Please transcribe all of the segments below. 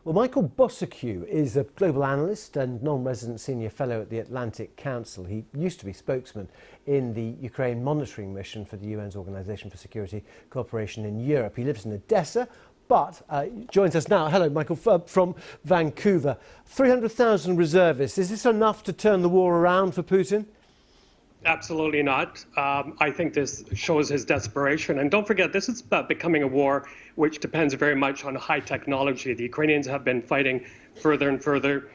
Well, Michael Bociurkiw is a global analyst and non-resident senior fellow at the Atlantic Council. He used to be spokesman in the Ukraine monitoring mission for the UN's Organization for Security Cooperation in Europe. He lives in Odessa, but joins us now. Hello, Michael, from Vancouver. 300,000 reservists. Is this enough to turn the war around for Putin? Absolutely not. I think this shows his desperation. And don't forget, this is becoming a war which depends very much on high technology. The Ukrainians have been fighting further and further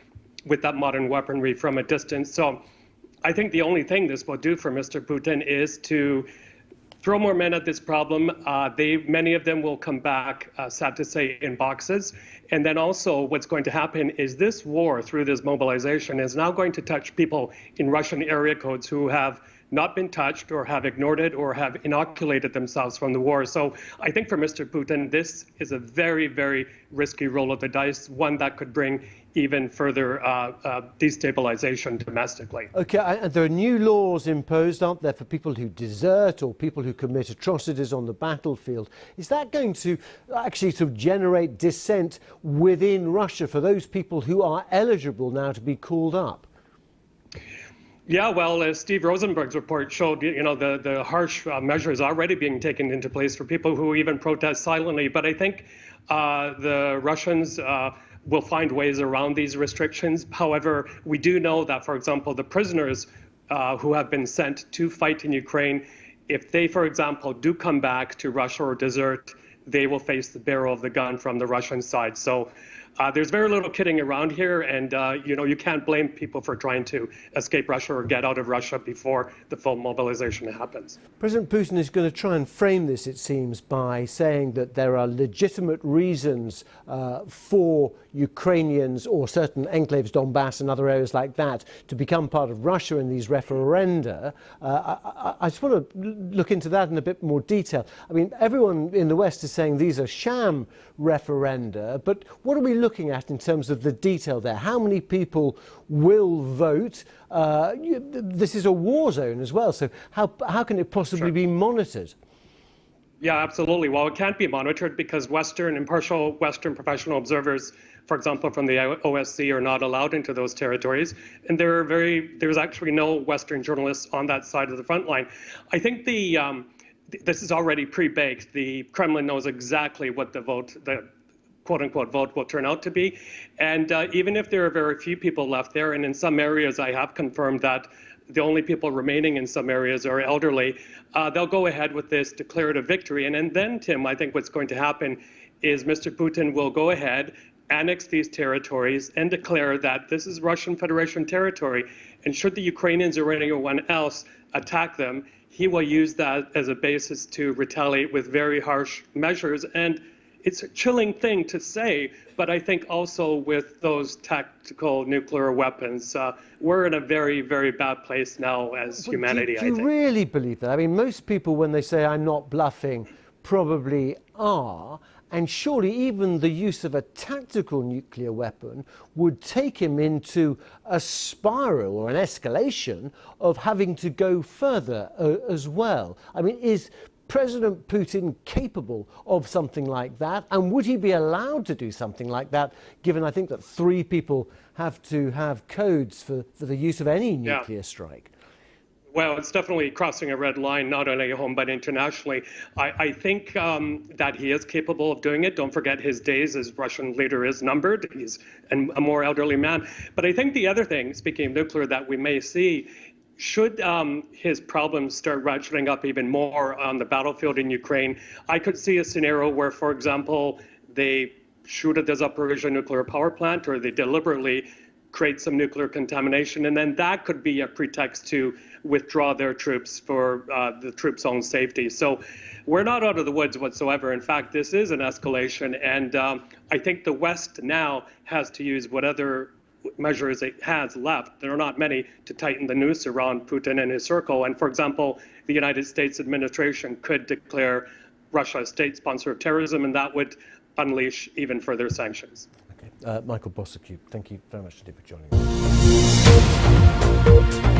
with that modern weaponry from a distance. So I think the only thing this will do for Mr. Putin is to throw more men at this problem. Many of them will come back, sad to say, in boxes. And then also what's going to happen is this war, through this mobilization, is now going to touch people in Russian area codes who have not been touched or have ignored it or have inoculated themselves from the war. So I think for Mr. Putin, this is a very, very risky roll of the dice, one that could bring even further destabilization domestically. OK, and there are new laws imposed, aren't there, for people who desert or people who commit atrocities on the battlefield. Is that going to actually sort of generate dissent within Russia for those people who are eligible now to be called up? Yeah, well, as Steve Rosenberg's report showed, the harsh measures already being taken into place for people who even protest silently. But I think the Russians will find ways around these restrictions. However, we do know that, for example, the prisoners who have been sent to fight in Ukraine, if they, for example, do come back to Russia or desert, they will face the barrel of the gun from the Russian side. So there's very little kidding around here, and you can't blame people for trying to escape Russia or get out of Russia before the full mobilization happens. President Putin is going to try and frame this, it seems, by saying that there are legitimate reasons for Ukrainians or certain enclaves, Donbass and other areas like that, to become part of Russia in these referenda. I just want to look into that in a bit more detail. I mean, everyone in the West is saying these are sham referenda, but what are we looking at in terms of the detail there? How many people will vote? This is a war zone as well, so how can it possibly be monitored? Yeah, absolutely. Well, it can't be monitored because impartial Western professional observers, for example, from the OSCE, are not allowed into those territories. And there's actually no Western journalists on that side of the front line. I think this is already pre-baked. The Kremlin knows exactly what the quote-unquote vote will turn out to be. And even if there are very few people left there, and in some areas I have confirmed that the only people remaining in some areas are elderly, they'll go ahead with this, declare it a victory. And then, Tim, I think what's going to happen is Mr. Putin will go ahead, annex these territories, and declare that this is Russian Federation territory. And should the Ukrainians or anyone else attack them, he will use that as a basis to retaliate with very harsh measures. And it's a chilling thing to say, but I think also with those tactical nuclear weapons, we're in a very, very bad place now as humanity, I think. Do you really believe that? I mean, most people, when they say I'm not bluffing, probably are. And surely even the use of a tactical nuclear weapon would take him into a spiral or an escalation of having to go further as well. I mean, is President Putin capable of something like that? And would he be allowed to do something like that, given I think that 3 people have to have codes for the use of any nuclear strike? Well, it's definitely crossing a red line, not only at home, but internationally. I think that he is capable of doing it. Don't forget his days as Russian leader is numbered. He's a more elderly man. But I think the other thing, speaking of nuclear, that we may see, should his problems start ratcheting up even more on the battlefield in Ukraine, I could see a scenario where, for example, they shoot at the Zaporizhzhia nuclear power plant, or they deliberately create some nuclear contamination, and then that could be a pretext to withdraw their troops for the troops' own safety. So we're not out of the woods whatsoever. In fact, this is an escalation, and I think the West now has to use what other measures it has left. There are not many to tighten the noose around Putin and his circle. And for example, the United States administration could declare Russia a state sponsor of terrorism, and that would unleash even further sanctions. Okay. Michael Bociurkiw, thank you very much today for joining us.